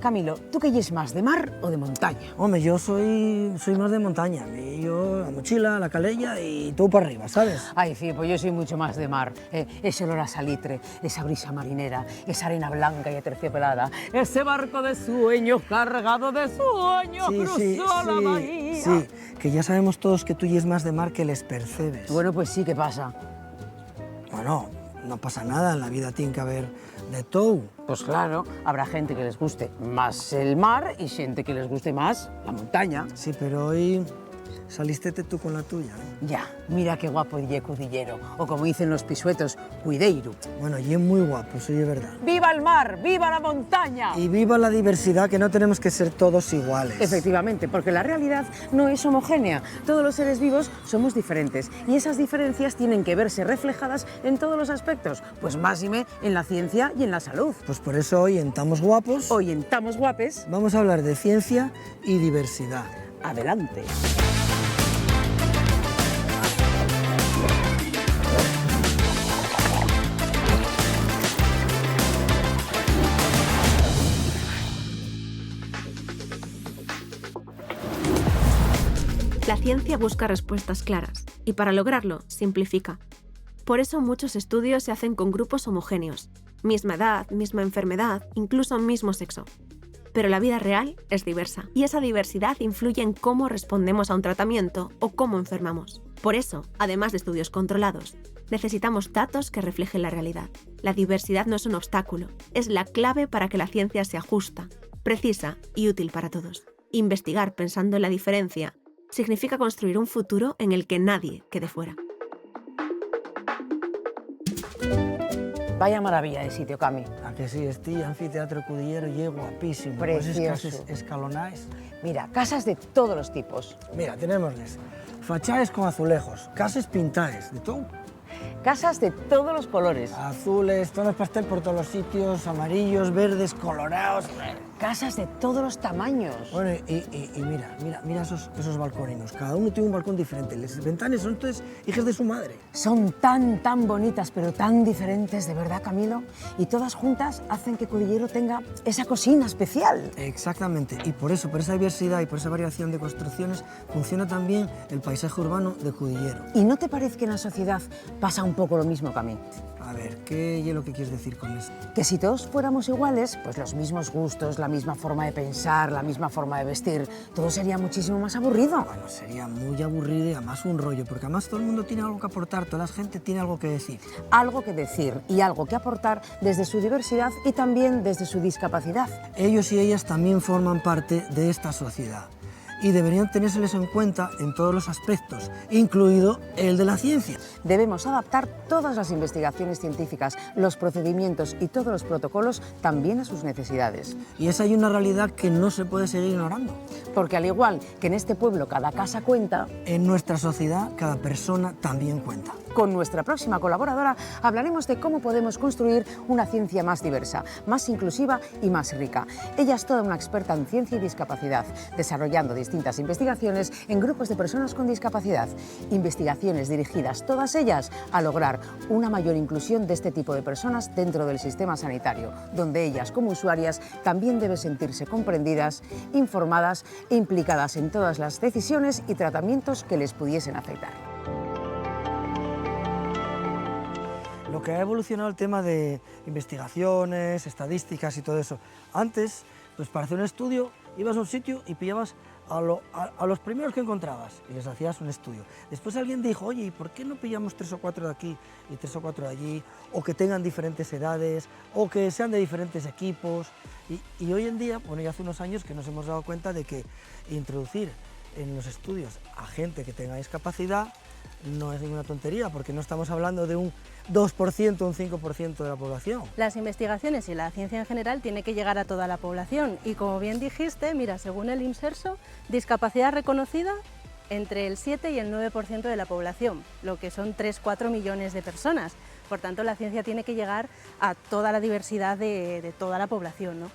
Camilo, ¿tú qué es más, de mar o de montaña? Hombre, yo soy más de montaña. Yo la mochila, la calella y todo para arriba, ¿sabes? Ay, sí, pues yo soy mucho más de mar. Ese olor a salitre, esa brisa marinera, esa arena blanca y aterciopelada, ese barco de sueños cargado de sueños cruzó la bahía. Sí, que ya sabemos todos que tú es más de mar que les percebes. Bueno, pues sí, ¿qué pasa? Bueno, no pasa nada, en la vida tiene que haber de todo. Pues claro, habrá gente que les guste más el mar y gente que les guste más la montaña. Sí, pero hoy saliste tú con la tuya, ¿eh? Ya, mira qué guapo y cudillero, o como dicen los pisuetos, cuideiro. Bueno, y es muy guapo, eso es verdad. ¡Viva el mar! ¡Viva la montaña! Y viva la diversidad, que no tenemos que ser todos iguales. Efectivamente, porque la realidad no es homogénea. Todos los seres vivos somos diferentes y esas diferencias tienen que verse reflejadas en todos los aspectos, pues máxime en la ciencia y en la salud. Pues por eso hoy en Tamos Guapos Hoy en Tamos Guapes, vamos a hablar de ciencia y diversidad. adelante. La ciencia busca respuestas claras y para lograrlo simplifica. Por eso muchos estudios se hacen con grupos homogéneos, misma edad, misma enfermedad, incluso mismo sexo. Pero la vida real es diversa y esa diversidad influye en cómo respondemos a un tratamiento o cómo enfermamos. Por eso, además de estudios controlados, necesitamos datos que reflejen la realidad. La diversidad no es un obstáculo, es la clave para que la ciencia sea justa, precisa y útil para todos. Investigar pensando en la diferencia significa construir un futuro en el que nadie quede fuera. Vaya maravilla de sitio, Cami. ¿A que sí? Este anfiteatro cudillero y es guapísimo. Precioso. Pues es escalonáis. Mira, casas de todos los tipos. Mira, tenemosles fachaes con azulejos, casas pintaes, de todo. Casas de todos los colores. Azules, tonos pastel por todos los sitios, amarillos, verdes, colorados. Casas de todos los tamaños. Bueno, y mira esos balconinos. Cada uno tiene un balcón diferente. Las ventanas son todas hijas de su madre. Son tan bonitas, pero tan diferentes, de verdad, Camilo. Y todas juntas hacen que Cudillero tenga esa cocina especial. Exactamente. Y por eso, por esa diversidad y por esa variación de construcciones, funciona también el paisaje urbano de Cudillero. ¿Y no te parece que en la sociedad pasa un poco lo mismo, Cami? A ver, ¿qué es lo que quieres decir con eso? Que si todos fuéramos iguales, pues los mismos gustos, la misma forma de pensar, la misma forma de vestir, todo sería muchísimo más aburrido. Bueno, sería muy aburrido y además un rollo, porque además todo el mundo tiene algo que aportar, toda la gente tiene algo que decir. Algo que decir y algo que aportar desde su diversidad y también desde su discapacidad. Ellos y ellas también forman parte de esta sociedad y deberían tenérseles en cuenta en todos los aspectos, incluido el de la ciencia. Debemos adaptar todas las investigaciones científicas, los procedimientos y todos los protocolos también a sus necesidades. Y esa hay una realidad que no se puede seguir ignorando. Porque al igual que en este pueblo cada casa cuenta, en nuestra sociedad cada persona también cuenta. Con nuestra próxima colaboradora hablaremos de cómo podemos construir una ciencia más diversa, más inclusiva y más rica. Ella es toda una experta en ciencia y discapacidad, desarrollando distintas investigaciones en grupos de personas con discapacidad. Investigaciones dirigidas, todas ellas, a lograr una mayor inclusión de este tipo de personas dentro del sistema sanitario, donde ellas, como usuarias, también deben sentirse comprendidas, informadas e implicadas en todas las decisiones y tratamientos que les pudiesen afectar. Lo que ha evolucionado el tema de investigaciones, estadísticas y todo eso. Antes, pues para hacer un estudio, ibas a un sitio y pillabas a los primeros que encontrabas y les hacías un estudio. Después alguien dijo, oye, ¿y por qué no pillamos 3 o 4 de aquí y 3 o 4 de allí? O que tengan diferentes edades, o que sean de diferentes equipos. Y hoy en día, bueno, ya hace unos años que nos hemos dado cuenta de que introducir en los estudios a gente que tenga discapacidad no es ninguna tontería, porque no estamos hablando de un 2%, un 5% de la población. Las investigaciones y la ciencia en general tiene que llegar a toda la población y, como bien dijiste, mira, según el INSERSO, discapacidad reconocida entre el 7 y el 9% de la población, lo que son 3-4 millones de personas. Por tanto, la ciencia tiene que llegar a toda la diversidad de toda la población, ¿no?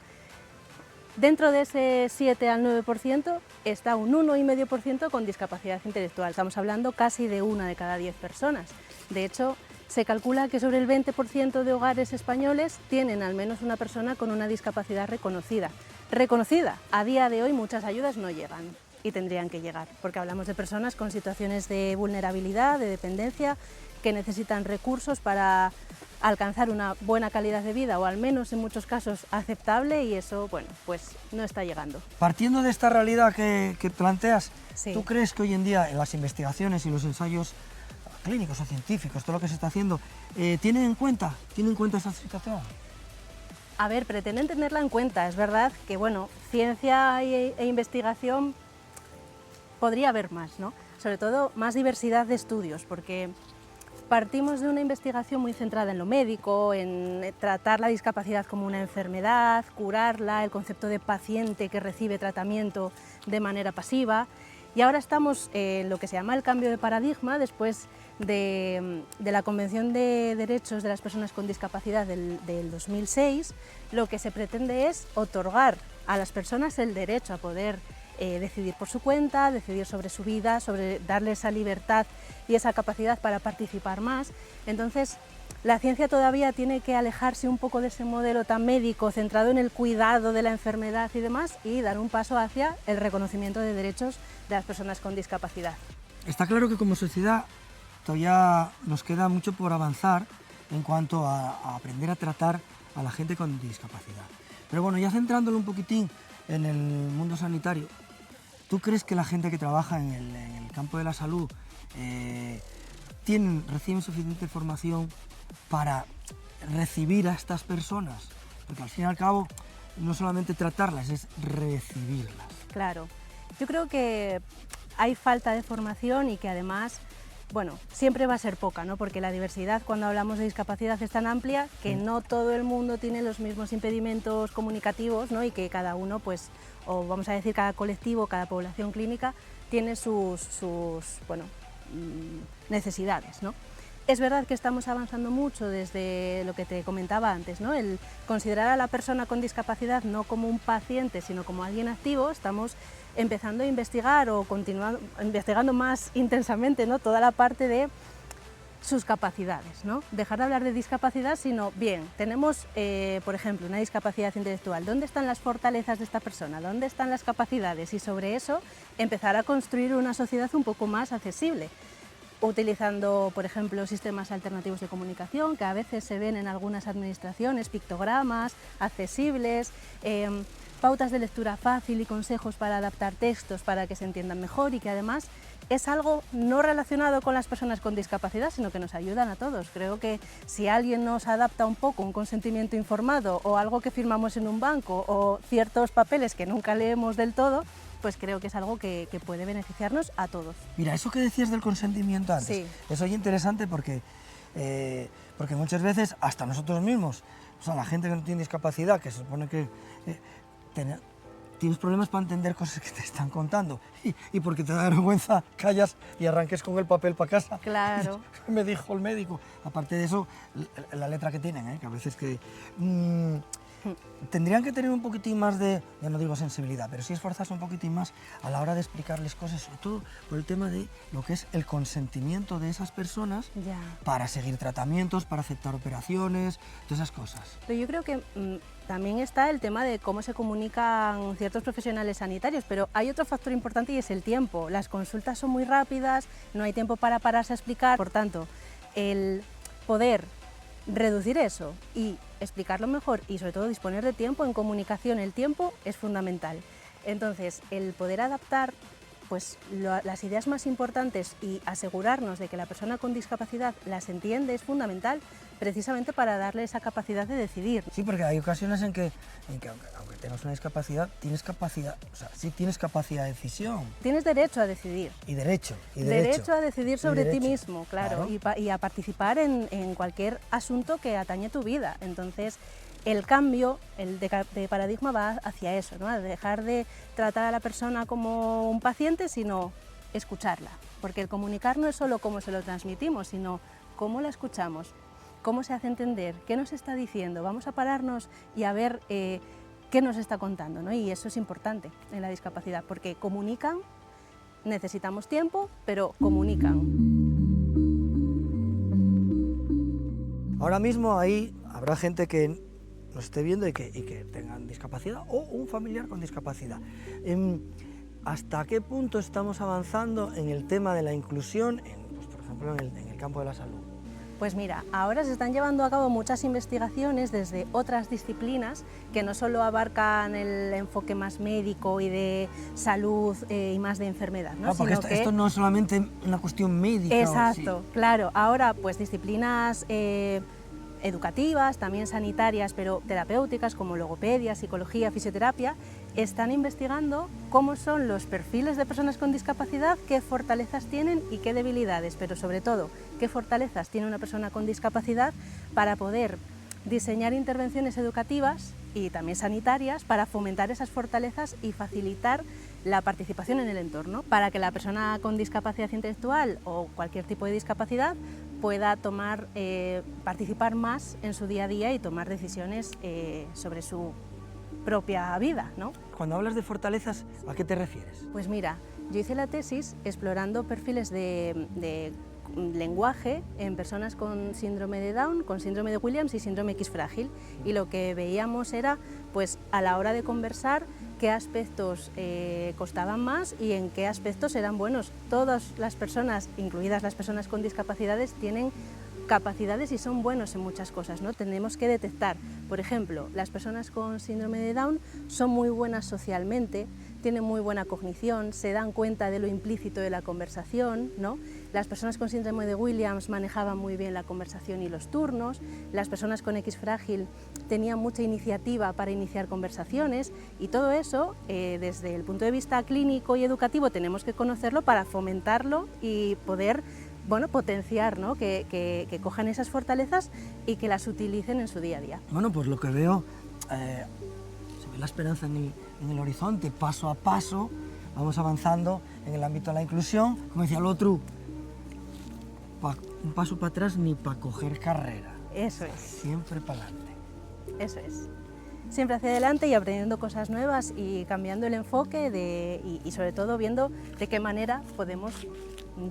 Dentro de ese 7 al 9% está un 1,5% con discapacidad intelectual. Estamos hablando casi de 1 de cada 10 personas. De hecho, se calcula que sobre el 20% de hogares españoles tienen al menos una persona con una discapacidad reconocida. reconocida. A día de hoy muchas ayudas no llegan y tendrían que llegar, porque hablamos de personas con situaciones de vulnerabilidad, de dependencia, que necesitan recursos para alcanzar una buena calidad de vida, o al menos en muchos casos aceptable, y eso, bueno, pues no está llegando. Partiendo de esta realidad que planteas, Sí. ¿tú crees que hoy en día en las investigaciones y los ensayos clínicos o científicos, todo lo que se está haciendo, tienen en cuenta esta situación? A ver, pretenden tenerla en cuenta. Es verdad que, bueno, ciencia e investigación podría haber más, ¿no? Sobre todo más diversidad de estudios, porque partimos de una investigación muy centrada en lo médico, en tratar la discapacidad como una enfermedad, curarla, el concepto de paciente que recibe tratamiento de manera pasiva, y ahora estamos en lo que se llama el cambio de paradigma después de la Convención de Derechos de las Personas con Discapacidad del 2006. Lo que se pretende es otorgar a las personas el derecho a poder decidir por su cuenta, decidir sobre su vida, sobre darle esa libertad y esa capacidad para participar más. Entonces, la ciencia todavía tiene que alejarse un poco de ese modelo tan médico, centrado en el cuidado de la enfermedad y demás, y dar un paso hacia el reconocimiento de derechos de las personas con discapacidad. Está claro que como sociedad todavía nos queda mucho por avanzar en cuanto a aprender a tratar a la gente con discapacidad. Pero bueno, ya centrándolo un poquitín en el mundo sanitario, ¿tú crees que la gente que trabaja en el campo de la salud reciben suficiente formación para recibir a estas personas? Porque al fin y al cabo no solamente tratarlas, es recibirlas. Claro, yo creo que hay falta de formación y que además, bueno, siempre va a ser poca, ¿no? Porque la diversidad, cuando hablamos de discapacidad, es tan amplia que no todo el mundo tiene los mismos impedimentos comunicativos, ¿no? Y que cada uno, pues, o vamos a decir, cada colectivo, cada población clínica tiene sus necesidades, ¿no? Es verdad que estamos avanzando mucho desde lo que te comentaba antes, ¿no? El considerar a la persona con discapacidad no como un paciente, sino como alguien activo. Estamos empezando a investigar o investigando más intensamente, ¿no? Toda la parte de sus capacidades, ¿no? Dejar de hablar de discapacidad, sino, bien, tenemos, por ejemplo, una discapacidad intelectual. ¿Dónde están las fortalezas de esta persona? ¿Dónde están las capacidades? Y sobre eso empezar a construir una sociedad un poco más accesible, utilizando, por ejemplo, sistemas alternativos de comunicación que a veces se ven en algunas administraciones, pictogramas accesibles, pautas de lectura fácil y consejos para adaptar textos para que se entiendan mejor, y que además es algo no relacionado con las personas con discapacidad, sino que nos ayudan a todos. Creo que si alguien nos adapta un poco un consentimiento informado, o algo que firmamos en un banco, o ciertos papeles que nunca leemos del todo, pues creo que es algo que puede beneficiarnos a todos. Mira, eso que decías del consentimiento antes, Sí. eso es interesante porque muchas veces hasta nosotros mismos, o sea, la gente que no tiene discapacidad, que se supone que tienes problemas para entender cosas que te están contando, y porque te da vergüenza callas y arranques con el papel para casa. Claro. Me dijo el médico. Aparte de eso, la letra que tienen, que a veces que... tendrían que tener un poquitín más de, ya no digo sensibilidad, pero sí esforzarse un poquitín más a la hora de explicarles cosas, sobre todo por el tema de lo que es el consentimiento de esas personas Ya. para seguir tratamientos, para aceptar operaciones, todas esas cosas. Pero yo creo que también está el tema de cómo se comunican ciertos profesionales sanitarios, pero hay otro factor importante y es el tiempo. Las consultas son muy rápidas, no hay tiempo para pararse a explicar, por tanto, el poder reducir eso y explicarlo mejor, y sobre todo disponer de tiempo en comunicación, el tiempo es fundamental. Entonces, el poder adaptar pues las ideas más importantes y asegurarnos de que la persona con discapacidad las entiende es fundamental, precisamente para darle esa capacidad de decidir. Sí, porque hay ocasiones en que aunque tengas una discapacidad, tienes capacidad, o sea, sí tienes capacidad de decisión. Tienes derecho a decidir. Y derecho. Derecho a decidir sobre ti derecho. mismo, claro. Y a participar en cualquier asunto que atañe tu vida. Entonces, el cambio de paradigma va hacia eso, ¿no? A dejar de tratar a la persona como un paciente, sino escucharla. Porque el comunicar no es solo cómo se lo transmitimos, sino cómo la escuchamos, cómo se hace entender, qué nos está diciendo. Vamos a pararnos y a ver qué nos está contando, ¿no? Y eso es importante en la discapacidad, porque comunican, necesitamos tiempo, pero comunican. Ahora mismo ahí habrá gente que nos esté viendo y que tengan discapacidad o un familiar con discapacidad. ¿Hasta qué punto estamos avanzando en el tema de la inclusión, pues, por ejemplo, en el campo de la salud? Pues mira, ahora se están llevando a cabo muchas investigaciones desde otras disciplinas que no solo abarcan el enfoque más médico y de salud y más de enfermedad, ¿no? Porque esto no es solamente una cuestión médica. Exacto, claro. Ahora pues disciplinas educativas, también sanitarias, pero terapéuticas como logopedia, psicología, fisioterapia, están investigando cómo son los perfiles de personas con discapacidad, qué fortalezas tienen y qué debilidades, pero sobre todo, qué fortalezas tiene una persona con discapacidad para poder diseñar intervenciones educativas y también sanitarias para fomentar esas fortalezas y facilitar la participación en el entorno, para que la persona con discapacidad intelectual o cualquier tipo de discapacidad pueda participar más en su día a día y tomar decisiones sobre su propia vida, ¿no? Cuando hablas de fortalezas, ¿a qué te refieres? Pues mira, yo hice la tesis explorando perfiles de lenguaje en personas con síndrome de Down, con síndrome de Williams y síndrome X frágil, y lo que veíamos era, pues a la hora de conversar, qué aspectos costaban más y en qué aspectos eran buenos. Todas las personas, incluidas las personas con discapacidades, tienen capacidades y son buenos en muchas cosas, ¿no? Tenemos que detectar, por ejemplo, las personas con síndrome de Down son muy buenas socialmente, tienen muy buena cognición, se dan cuenta de lo implícito de la conversación, ¿no? Las personas con síndrome de Williams manejaban muy bien la conversación y los turnos, las personas con X frágil tenían mucha iniciativa para iniciar conversaciones, y todo eso, desde el punto de vista clínico y educativo, tenemos que conocerlo para fomentarlo y poder, bueno, potenciar, ¿no? que cojan esas fortalezas y que las utilicen en su día a día. Bueno, pues lo que veo, se ve la esperanza en el horizonte, paso a paso, vamos avanzando en el ámbito de la inclusión. Como decía el otro, un paso para atrás ni para coger carrera. Eso es. Siempre para adelante. Eso es. Siempre hacia adelante y aprendiendo cosas nuevas y cambiando el enfoque y sobre todo viendo de qué manera podemos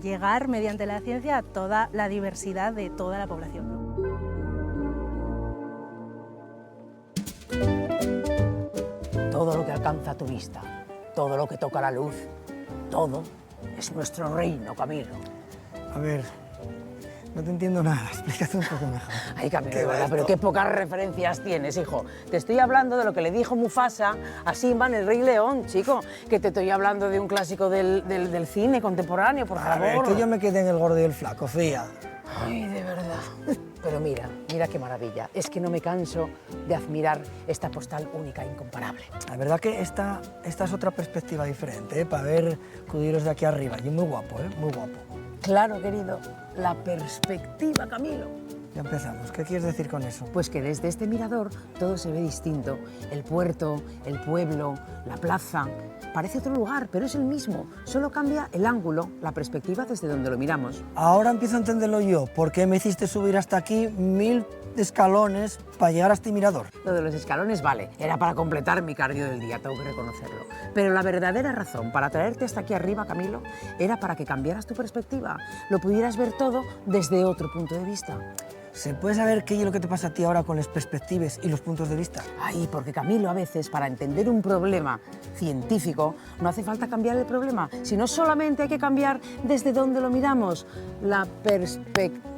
llegar mediante la ciencia a toda la diversidad de toda la población. Todo lo que alcanza tu vista, todo lo que toca la luz, todo es nuestro reino, Camilo. A ver, no te entiendo nada, explícate un poco mejor. Ay, Camilo, de verdad, pero qué pocas referencias tienes, hijo. Te estoy hablando de lo que le dijo Mufasa a Simba en El Rey León, chico. Que te estoy hablando de un clásico del cine contemporáneo, por favor. A ver, que yo me quedé en El Gordo y el Flaco, fía. Ay, de verdad. Pero mira qué maravilla. Es que no me canso de admirar esta postal única e incomparable. La verdad que esta es otra perspectiva diferente, para ver Cudiros de aquí arriba. Y muy guapo, muy guapo. Claro, querido, la perspectiva, Camilo. Ya empezamos. ¿Qué quieres decir con eso? Pues que desde este mirador todo se ve distinto. El puerto, el pueblo, la plaza. Parece otro lugar, pero es el mismo. Solo cambia el ángulo, la perspectiva desde donde lo miramos. Ahora empiezo a entenderlo yo. ¿Por qué me hiciste subir hasta aquí 1000 escalones para llegar a este mirador? Lo de los escalones, vale, era para completar mi cardio del día, tengo que reconocerlo. Pero la verdadera razón para traerte hasta aquí arriba, Camilo, era para que cambiaras tu perspectiva, lo pudieras ver todo desde otro punto de vista. ¿Se puede saber qué es lo que te pasa a ti ahora con las perspectivas y los puntos de vista? Ay, porque Camilo, a veces para entender un problema científico no hace falta cambiar el problema, sino solamente hay que cambiar desde donde lo miramos, la perspectiva.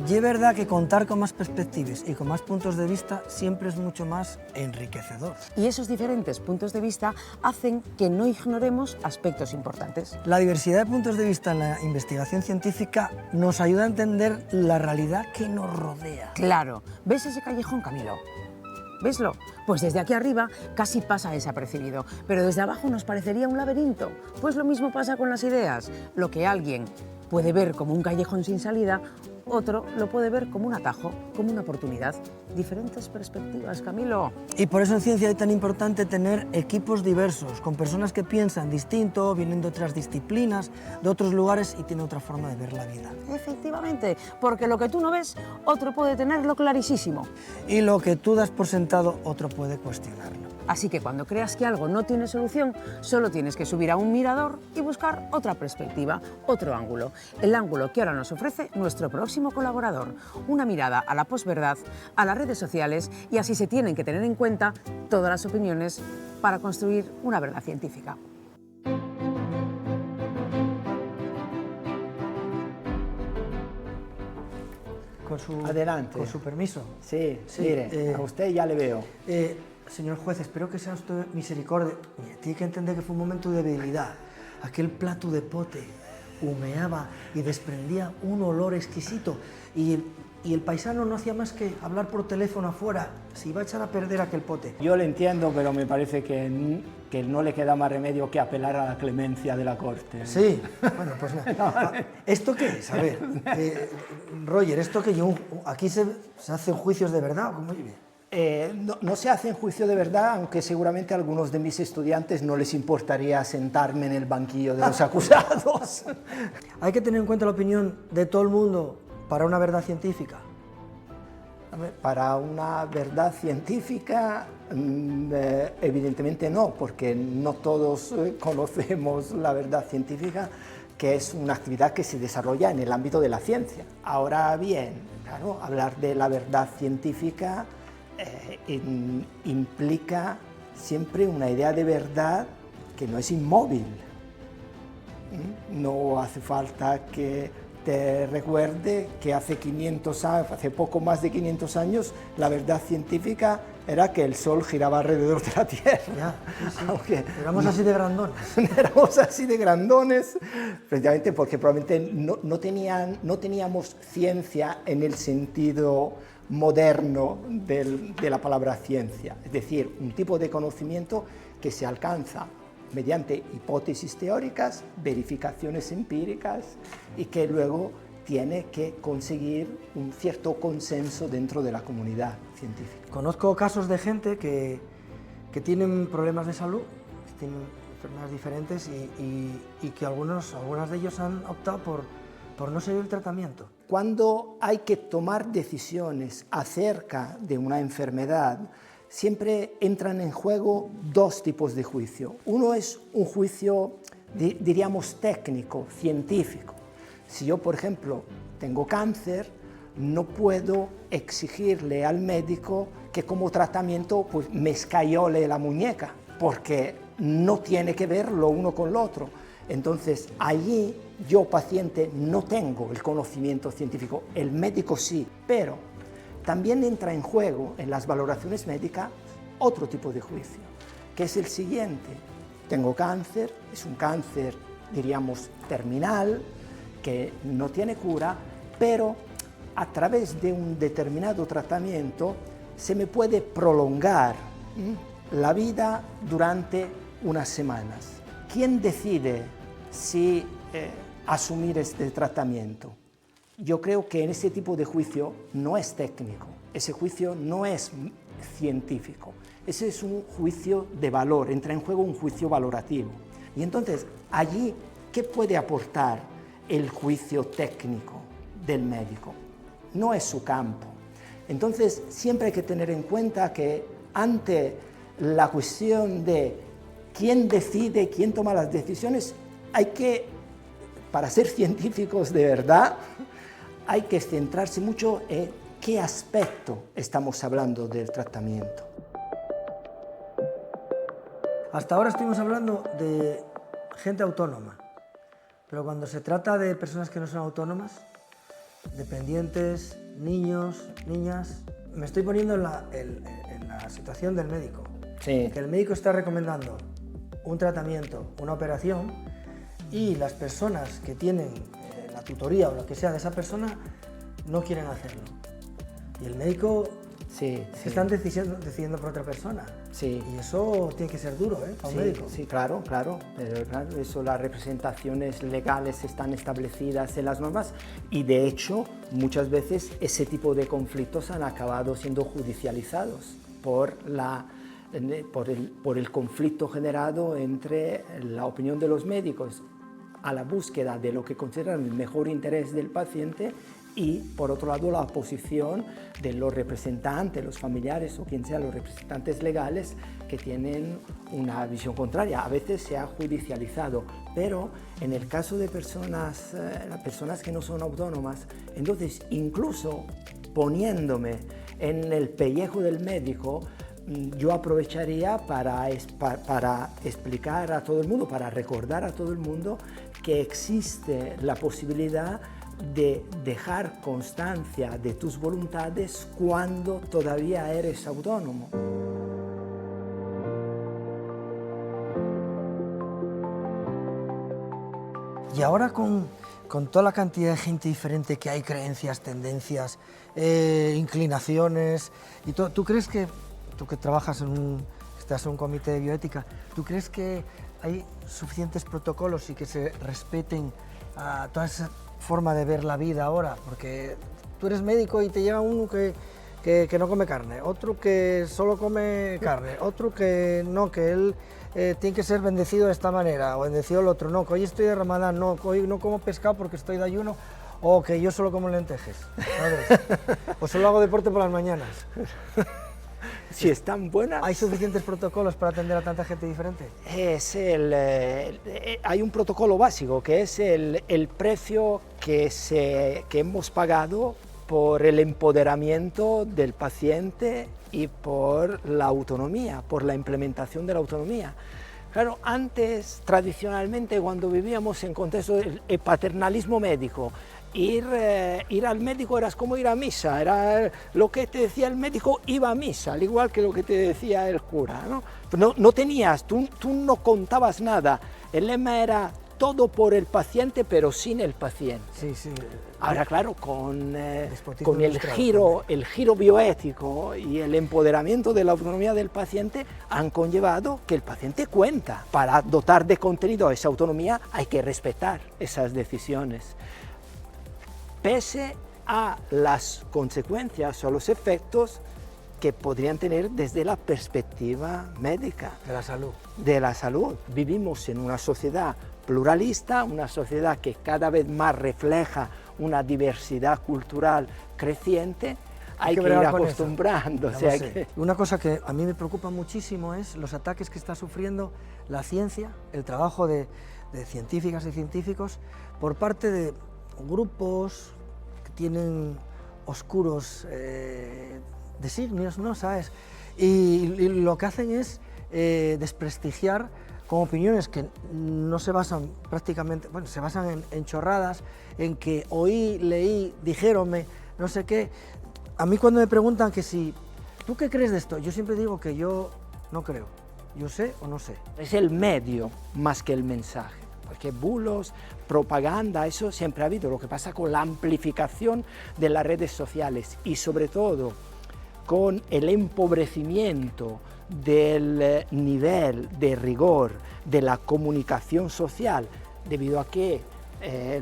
Y es verdad que contar con más perspectivas y con más puntos de vista siempre es mucho más enriquecedor. Y esos diferentes puntos de vista hacen que no ignoremos aspectos importantes. La diversidad de puntos de vista en la investigación científica nos ayuda a entender la realidad que nos rodea. Claro, ¿ves ese callejón, Camilo? ¿Veslo? Pues desde aquí arriba casi pasa desapercibido, pero desde abajo nos parecería un laberinto. Pues lo mismo pasa con las ideas. Lo que alguien puede ver como un callejón sin salida, otro lo puede ver como un atajo, como una oportunidad. Diferentes perspectivas, Camilo. Y por eso en ciencia es tan importante tener equipos diversos, con personas que piensan distinto, vienen de otras disciplinas, de otros lugares y tienen otra forma de ver la vida. Efectivamente, porque lo que tú no ves, otro puede tenerlo clarísimo. Y lo que tú das por sentado, otro puede cuestionarlo. Así que cuando creas que algo no tiene solución, solo tienes que subir a un mirador y buscar otra perspectiva, otro ángulo. El ángulo que ahora nos ofrece nuestro próximo colaborador. Una mirada a la posverdad, a las redes sociales, y así se tienen que tener en cuenta todas las opiniones para construir una verdad científica. Adelante. Con su permiso. Sí, Sí, mire, a usted ya le veo. Señor juez, espero que sea usted misericordia. Mire, tiene que entender que fue un momento de debilidad. Aquel plato de pote humeaba y desprendía un olor exquisito. Y el paisano no hacía más que hablar por teléfono afuera. Se iba a echar a perder aquel pote. Yo le entiendo, pero me parece que no le queda más remedio que apelar a la clemencia de la Corte. Sí, bueno, pues nada. ¿Esto qué es? A ver, Roger, ¿esto qué? ¿Aquí se hacen juicios de verdad o cómo vive? No se hacen juicio de verdad, aunque seguramente a algunos de mis estudiantes no les importaría sentarme en el banquillo de los acusados. Hay que tener en cuenta la opinión de todo el mundo para una verdad científica. Para una verdad científica, evidentemente no, porque no todos conocemos la verdad científica, que es una actividad que se desarrolla en el ámbito de la ciencia. Ahora bien, claro, hablar de la verdad científica implica siempre una idea de verdad que no es inmóvil. No hace falta que te recuerde que hace poco más de 500 años, la verdad científica era que el Sol giraba alrededor de la Tierra. Ya, sí, sí. Aunque éramos así de grandones. Éramos así de grandones, precisamente porque probablemente no teníamos ciencia en el sentido moderno de la palabra ciencia, es decir, un tipo de conocimiento que se alcanza mediante hipótesis teóricas, verificaciones empíricas y que luego tiene que conseguir un cierto consenso dentro de la comunidad científica. Conozco casos de gente que tienen problemas de salud, que tienen enfermedades diferentes y que algunas de ellos han optado por no seguir el tratamiento. Cuando hay que tomar decisiones acerca de una enfermedad, siempre entran en juego dos tipos de juicio. Uno es un juicio, diríamos, técnico, científico. Si yo, por ejemplo, tengo cáncer, no puedo exigirle al médico que como tratamiento pues, me escayole la muñeca, porque no tiene que ver lo uno con lo otro. Entonces, allí yo, paciente, no tengo el conocimiento científico, el médico sí, pero también entra en juego en las valoraciones médicas otro tipo de juicio, que es el siguiente. Tengo cáncer, es un cáncer, diríamos, terminal, que no tiene cura, pero a través de un determinado tratamiento se me puede prolongar la vida durante unas semanas. ¿Quién decide si asumir este tratamiento? Yo creo que en ese tipo de juicio no es técnico, ese juicio no es científico, ese es un juicio de valor, entra en juego un juicio valorativo. Y entonces, allí, ¿qué puede aportar el juicio técnico del médico? No es su campo. Entonces, siempre hay que tener en cuenta que ante la cuestión de quién decide, quién toma las decisiones, hay que, para ser científicos de verdad, hay que centrarse mucho en qué aspecto estamos hablando del tratamiento. Hasta ahora estuvimos hablando de gente autónoma, pero cuando se trata de personas que no son autónomas, dependientes, niños, niñas, me estoy poniendo en la situación del médico. Sí. Que el médico está recomendando un tratamiento, una operación, y las personas que tienen la tutoría o lo que sea de esa persona no quieren hacerlo. Y el médico se están decidiendo por otra persona. Sí. Y eso tiene que ser duro, para un médico. Sí, claro. Pero claro, eso, las representaciones legales están establecidas en las normas y de hecho muchas veces ese tipo de conflictos han acabado siendo judicializados por el conflicto generado entre la opinión de los médicos a la búsqueda de lo que consideran el mejor interés del paciente y por otro lado la posición de los representantes, los familiares o quien sea, los representantes legales que tienen una visión contraria. A veces se ha judicializado, pero en el caso de personas que no son autónomas, entonces incluso poniéndome en el pellejo del médico, yo aprovecharía para explicar a todo el mundo, para recordar a todo el mundo que existe la posibilidad de dejar constancia de tus voluntades cuando todavía eres autónomo. Y ahora con toda la cantidad de gente diferente que hay, creencias, tendencias, inclinaciones, y ¿tú crees que, tú que trabajas estás en un comité de bioética, ¿tú crees que hay suficientes protocolos y que se respeten a toda esa forma de ver la vida ahora? Porque tú eres médico y te llega uno que no come carne, otro que solo come carne, otro que no, que él tiene que ser bendecido de esta manera, o bendecido el otro, no, que hoy estoy de Ramadán, no, que hoy no como pescado porque estoy de ayuno, o que yo solo como lentejas, ¿sabes? O solo hago deporte por las mañanas. Si están buenas. ¿Hay suficientes protocolos para atender a tanta gente diferente? Hay un protocolo básico que es el precio que hemos pagado por el empoderamiento del paciente y por la autonomía, por la implementación de la autonomía. Claro, antes, tradicionalmente, cuando vivíamos en contexto del paternalismo médico, ir al médico era como ir a misa, era lo que te decía el médico, iba a misa, al igual que lo que te decía el cura, ¿no? No tenías, tú no contabas nada, el lema era todo por el paciente, pero sin el paciente. Sí, sí. Ahora, claro, con el giro bioético y el empoderamiento de la autonomía del paciente han conllevado que el paciente cuenta. Para dotar de contenido a esa autonomía hay que respetar esas decisiones, pese a las consecuencias o los efectos que podrían tener desde la perspectiva médica. De la salud. De la salud. Vivimos en una sociedad pluralista, una sociedad que cada vez más refleja una diversidad cultural creciente. Hay que ir acostumbrando. Una cosa que a mí me preocupa muchísimo es los ataques que está sufriendo la ciencia, el trabajo de científicas y científicos por parte de grupos que tienen oscuros designios, ¿no? ¿Sabes? Y lo que hacen es desprestigiar con opiniones que no se basan prácticamente, bueno, se basan en chorradas, en que oí, leí, dijéronme, no sé qué. A mí cuando me preguntan que si, ¿tú qué crees de esto? Yo siempre digo que yo no creo, yo sé o no sé. Es el medio más que el mensaje, porque bulos, propaganda, eso siempre ha habido. Lo que pasa con la amplificación de las redes sociales y sobre todo con el empobrecimiento del nivel de rigor de la comunicación social, debido a que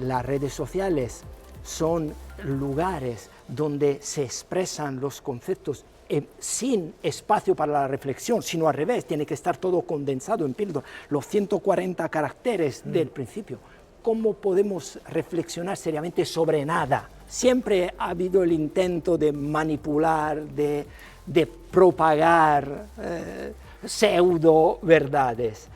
las redes sociales son lugares donde se expresan los conceptos sin espacio para la reflexión, sino al revés, tiene que estar todo condensado en píldora, los 140 caracteres del principio. ¿Cómo podemos reflexionar seriamente sobre nada? Siempre ha habido el intento de manipular, de propagar pseudo verdades.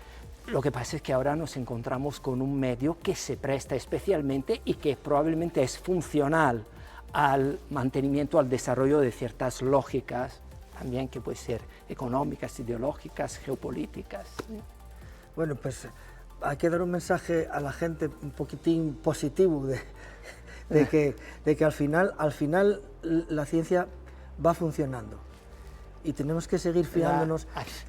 Lo que pasa es que ahora nos encontramos con un medio que se presta especialmente y que probablemente es funcional al mantenimiento, al desarrollo de ciertas lógicas, también que pueden ser económicas, ideológicas, geopolíticas. Bueno, pues hay que dar un mensaje a la gente un poquitín positivo de que al final la ciencia va funcionando. Y tenemos que seguir fiándonos.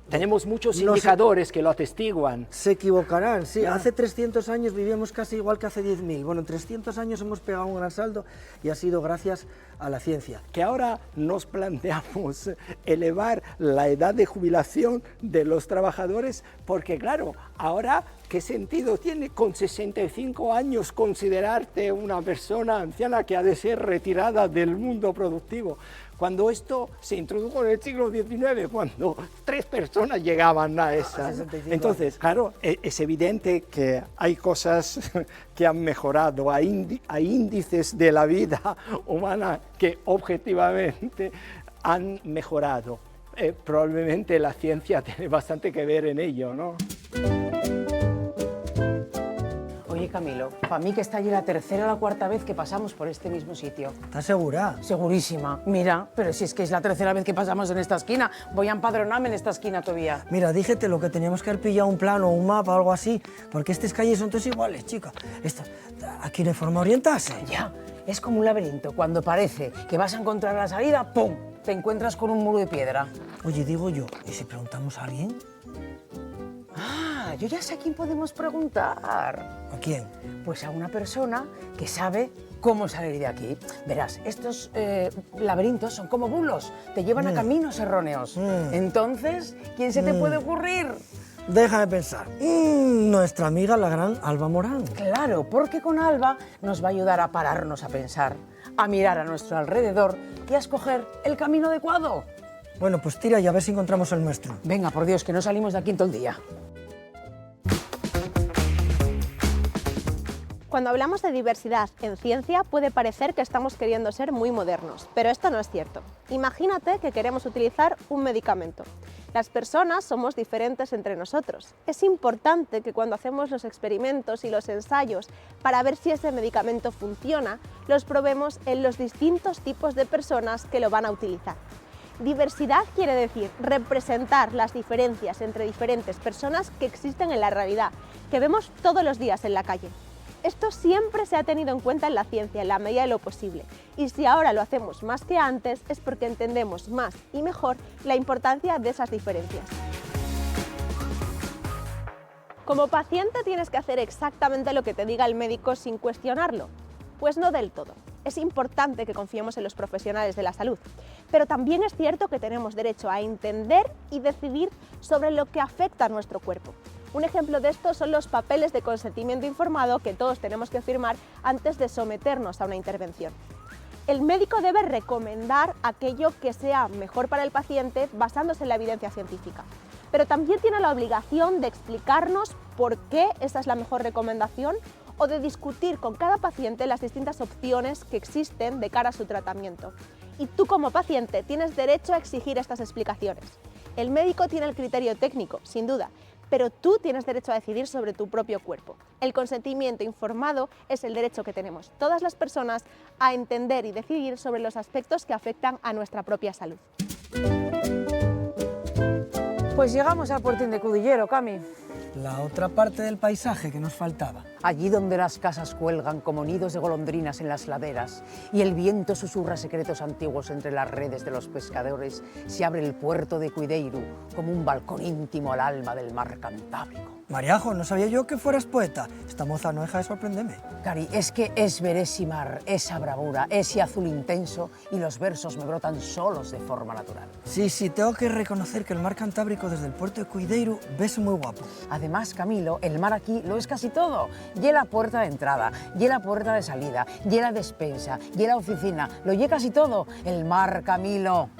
Tenemos muchos indicadores que lo atestiguan. Se equivocarán, sí. Hace 300 años vivíamos casi igual que hace 10.000. Bueno, en 300 años hemos pegado un gran salto y ha sido gracias a la ciencia. Que ahora nos planteamos elevar la edad de jubilación de los trabajadores, porque claro, ahora, ¿qué sentido tiene con 65 años considerarte una persona anciana que ha de ser retirada del mundo productivo? cuando esto se introdujo en el siglo XIX, cuando 3 personas llegaban a esa. 65 Entonces, claro, es evidente que hay cosas que han mejorado, hay índices de la vida humana que objetivamente han mejorado. Probablemente la ciencia tiene bastante que ver en ello, ¿no? Oye, Camilo, para mí que está allí la tercera o la cuarta vez que pasamos por este mismo sitio. ¿Estás segura? Segurísima. Mira, pero si es que es la tercera vez que pasamos en esta esquina, voy a empadronarme en esta esquina todavía. Mira, díjete lo que teníamos que haber pillado un plano, un mapa o algo así, porque estas calles son todas iguales, chica. Aquí no hay forma de orientarse. Ya, es como un laberinto. Cuando parece que vas a encontrar la salida, ¡pum!, te encuentras con un muro de piedra. Oye, digo yo, ¿y si preguntamos a alguien? Ah, yo ya sé a quién podemos preguntar. ¿A quién? Pues a una persona que sabe cómo salir de aquí. Verás, estos laberintos son como bulos, te llevan a caminos erróneos. Entonces, ¿quién se te puede ocurrir? Déjame pensar. Nuestra amiga, la gran Alba Morán. Claro, porque con Alba nos va a ayudar a pararnos a pensar, a mirar a nuestro alrededor y a escoger el camino adecuado. Bueno, pues tira y a ver si encontramos el nuestro. Venga, por Dios, que no salimos de aquí en todo el día. Cuando hablamos de diversidad en ciencia puede parecer que estamos queriendo ser muy modernos, pero esto no es cierto. Imagínate que queremos utilizar un medicamento. Las personas somos diferentes entre nosotros. Es importante que cuando hacemos los experimentos y los ensayos para ver si ese medicamento funciona, los probemos en los distintos tipos de personas que lo van a utilizar. Diversidad quiere decir representar las diferencias entre diferentes personas que existen en la realidad, que vemos todos los días en la calle. Esto siempre se ha tenido en cuenta en la ciencia, en la medida de lo posible, y si ahora lo hacemos más que antes es porque entendemos más y mejor la importancia de esas diferencias. Como paciente tienes que hacer exactamente lo que te diga el médico sin cuestionarlo. Pues no del todo. Es importante que confiemos en los profesionales de la salud, pero también es cierto que tenemos derecho a entender y decidir sobre lo que afecta a nuestro cuerpo. Un ejemplo de esto son los papeles de consentimiento informado que todos tenemos que firmar antes de someternos a una intervención. El médico debe recomendar aquello que sea mejor para el paciente basándose en la evidencia científica, pero también tiene la obligación de explicarnos por qué esa es la mejor recomendación o de discutir con cada paciente las distintas opciones que existen de cara a su tratamiento. Y tú como paciente tienes derecho a exigir estas explicaciones. El médico tiene el criterio técnico, sin duda, pero tú tienes derecho a decidir sobre tu propio cuerpo. El consentimiento informado es el derecho que tenemos todas las personas a entender y decidir sobre los aspectos que afectan a nuestra propia salud. Pues llegamos al Puertín de Cudillero, Cami. La otra parte del paisaje que nos faltaba. Allí donde las casas cuelgan como nidos de golondrinas en las laderas y el viento susurra secretos antiguos entre las redes de los pescadores, se abre el puerto de Cuideiru como un balcón íntimo al alma del mar Cantábrico. Mariajo, no sabía yo que fueras poeta. Esta moza no deja de sorprenderme. Cari, es que es ver ese mar, esa bravura, ese azul intenso y los versos me brotan solos de forma natural. Sí, tengo que reconocer que el mar Cantábrico desde el puerto de Cuideiru ves muy guapo. Además, Camilo, el mar aquí lo es casi todo. Y la puerta de entrada, y la puerta de salida, y la despensa, y la oficina, lo lle casi todo. El mar, Camilo.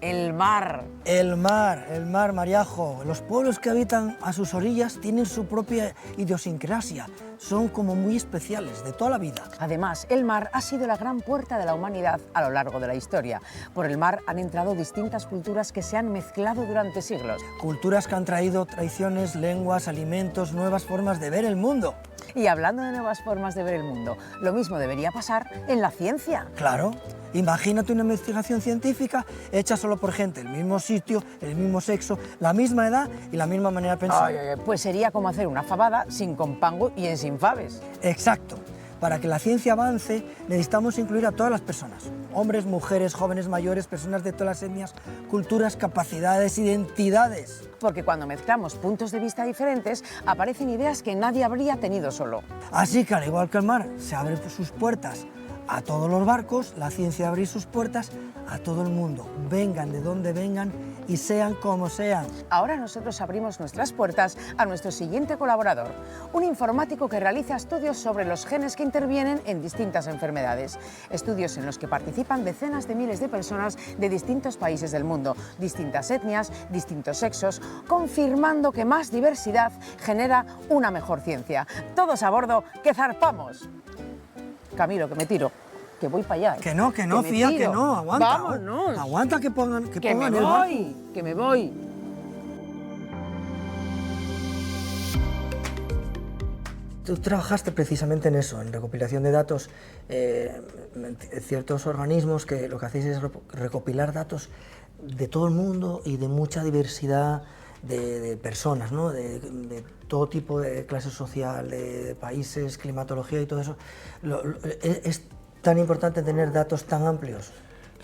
El mar. El mar, Mariajo. Los pueblos que habitan a sus orillas tienen su propia idiosincrasia. Son como muy especiales, de toda la vida. Además, el mar ha sido la gran puerta de la humanidad a lo largo de la historia. Por el mar han entrado distintas culturas que se han mezclado durante siglos. Culturas que han traído tradiciones, lenguas, alimentos, nuevas formas de ver el mundo. Y hablando de nuevas formas de ver el mundo, lo mismo debería pasar en la ciencia. Claro. Imagínate una investigación científica hecha solo por gente del mismo sitio, el mismo sexo, la misma edad y la misma manera de pensar. Pues sería como hacer una fabada sin compango y en sin faves. Exacto. Para que la ciencia avance necesitamos incluir a todas las personas. Hombres, mujeres, jóvenes, mayores, personas de todas las etnias, culturas, capacidades, identidades. Porque cuando mezclamos puntos de vista diferentes, aparecen ideas que nadie habría tenido solo. Así que al igual que el mar se abre sus puertas a todos los barcos, la ciencia abre sus puertas a todo el mundo. Vengan de donde vengan y sean como sean. Ahora nosotros abrimos nuestras puertas a nuestro siguiente colaborador, un informático que realiza estudios sobre los genes que intervienen en distintas enfermedades. Estudios en los que participan decenas de miles de personas de distintos países del mundo, distintas etnias, distintos sexos, confirmando que más diversidad genera una mejor ciencia. Todos a bordo, que zarpamos. Camilo, que me tiro. Que voy para allá. Que no, me Fía, tiro. que no, aguanta. Vámonos. Aguanta que pongan, Que pongan me el barco. voy, que me voy. Tú trabajaste precisamente en eso, en recopilación de datos, en ciertos organismos que lo que hacéis es recopilar datos de todo el mundo y de mucha diversidad de personas, ¿no? de todo tipo de clase social, de países, climatología y todo eso. Es tan importante tener datos tan amplios.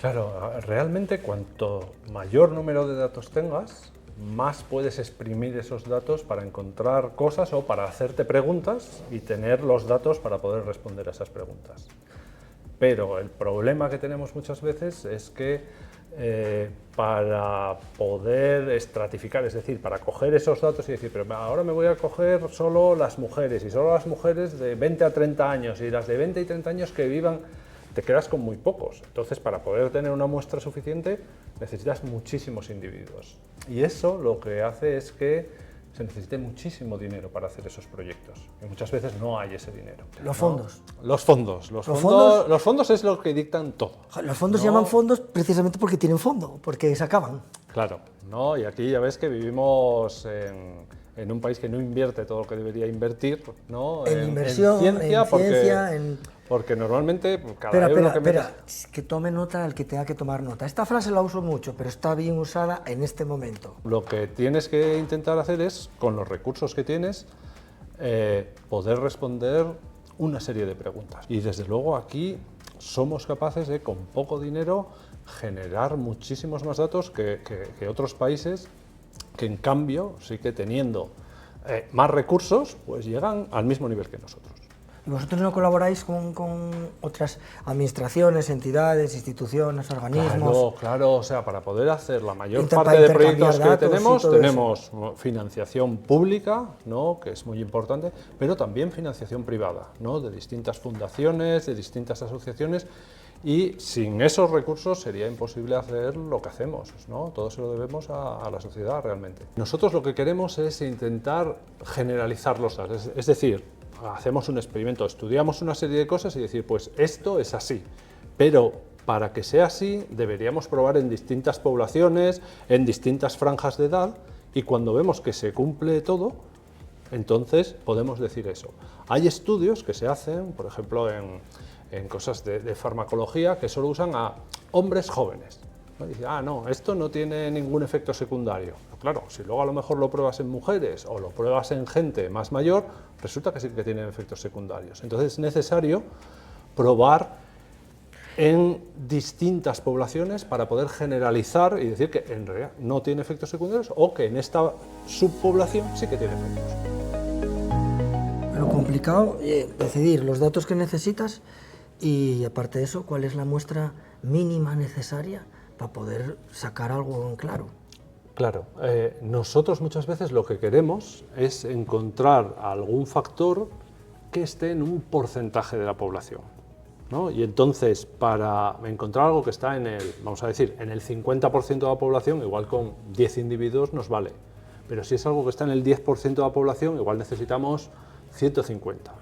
Claro, realmente cuanto mayor número de datos tengas, más puedes exprimir esos datos para encontrar cosas o para hacerte preguntas y tener los datos para poder responder a esas preguntas. Pero el problema que tenemos muchas veces es que para poder estratificar, es decir, para coger esos datos y decir, pero ahora me voy a coger solo las mujeres y solo las mujeres de 20 a 30 años y las de 20 y 30 años que vivan, te quedas con muy pocos. Entonces, para poder tener una muestra suficiente, necesitas muchísimos individuos. Y eso lo que hace es que se necesite muchísimo dinero para hacer esos proyectos. Y muchas veces no hay ese dinero. Los fondos. Los fondos es lo que dictan todo. Los fondos se No. llaman fondos precisamente porque tienen fondo, porque se acaban. Claro, ¿no? Y aquí ya ves que vivimos en un país que no invierte todo lo que debería invertir, ¿no? En inversión, en ciencia, porque normalmente cada euro que metes... Espera, que tome nota el que tenga que tomar nota. Esta frase la uso mucho, pero está bien usada en este momento. Lo que tienes que intentar hacer es, con los recursos que tienes, poder responder una serie de preguntas. Y desde luego aquí somos capaces de, con poco dinero, generar muchísimos más datos que otros países que, en cambio, sí que teniendo más recursos, pues llegan al mismo nivel que nosotros. ¿Y vosotros no colaboráis con otras administraciones, entidades, instituciones, organismos? Claro, o sea, para poder hacer la mayor Para parte de intercambiar proyectos que datos y tenemos todo financiación pública, ¿no? Que es muy importante, pero también financiación privada, ¿no? De distintas fundaciones, de distintas asociaciones, y sin esos recursos sería imposible hacer lo que hacemos, ¿no? Todo se lo debemos a la sociedad realmente. Nosotros lo que queremos es intentar generalizar los datos, es decir, hacemos un experimento, estudiamos una serie de cosas y decir, pues esto es así, pero para que sea así deberíamos probar en distintas poblaciones, en distintas franjas de edad, y cuando vemos que se cumple todo, entonces podemos decir eso. Hay estudios que se hacen, por ejemplo, en cosas de farmacología, que solo usan a hombres jóvenes. ¿No? Dice, no, esto no tiene ningún efecto secundario. Pero claro, si luego a lo mejor lo pruebas en mujeres o lo pruebas en gente más mayor, resulta que sí que tienen efectos secundarios. Entonces es necesario probar en distintas poblaciones para poder generalizar y decir que en realidad no tiene efectos secundarios o que en esta subpoblación sí que tiene efectos. Lo complicado es decidir los datos que necesitas y, aparte de eso, cuál es la muestra mínima necesaria para poder sacar algo en claro. Claro, nosotros muchas veces lo que queremos es encontrar algún factor que esté en un porcentaje de la población, ¿no? Y entonces, para encontrar algo que está en el, vamos a decir, en el 50% de la población, igual con 10 individuos nos vale. Pero si es algo que está en el 10% de la población, igual necesitamos 150.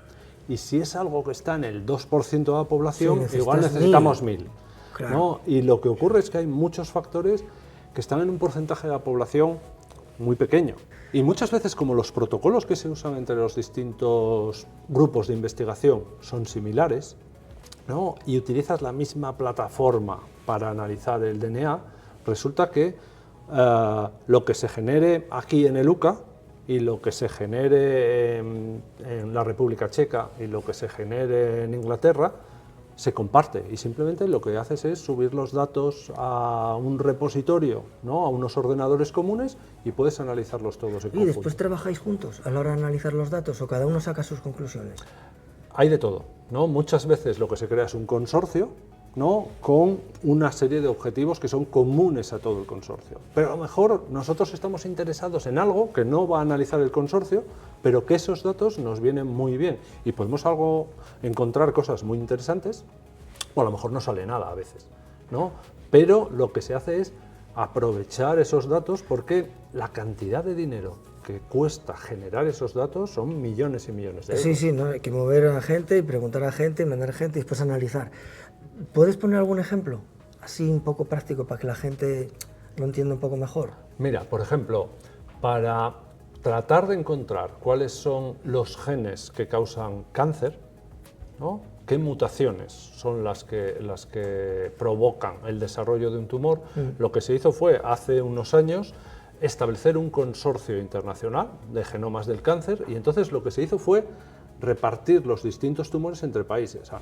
Y si es algo que está en el 2% de la población, sí, igual necesitamos 1000. 1000. Claro. ¿No? Y lo que ocurre es que hay muchos factores que están en un porcentaje de la población muy pequeño. Y muchas veces, como los protocolos que se usan entre los distintos grupos de investigación son similares, ¿no? Y utilizas la misma plataforma para analizar el DNA, resulta que lo que se genere aquí en el UCA y lo que se genere en la República Checa y lo que se genere en Inglaterra se comparte, y simplemente lo que haces es subir los datos a un repositorio, ¿no? A unos ordenadores comunes, y puedes analizarlos todos en ¿Y conjunto. después trabajáis juntos a la hora de analizar los datos o cada uno saca sus conclusiones? Hay de todo, ¿no? Muchas veces lo que se crea es un consorcio, ¿no? Con una serie de objetivos que son comunes a todo el consorcio. Pero a lo mejor nosotros estamos interesados en algo que no va a analizar el consorcio, pero que esos datos nos vienen muy bien y podemos encontrar cosas muy interesantes, o a lo mejor no sale nada a veces, ¿no? Pero lo que se hace es aprovechar esos datos, porque la cantidad de dinero que cuesta generar esos datos son millones y millones de euros. Sí, sí, ¿no? Hay que mover a la gente y preguntar a la gente, mandar a gente y después analizar. ¿Puedes poner algún ejemplo así un poco práctico para que la gente lo entienda un poco mejor? Mira, por ejemplo, para tratar de encontrar cuáles son los genes que causan cáncer, ¿no? ¿Qué mutaciones son las que provocan el desarrollo de un tumor? Lo que se hizo fue, hace unos años, establecer un consorcio internacional de genomas del cáncer, y entonces lo que se hizo fue repartir los distintos tumores entre países.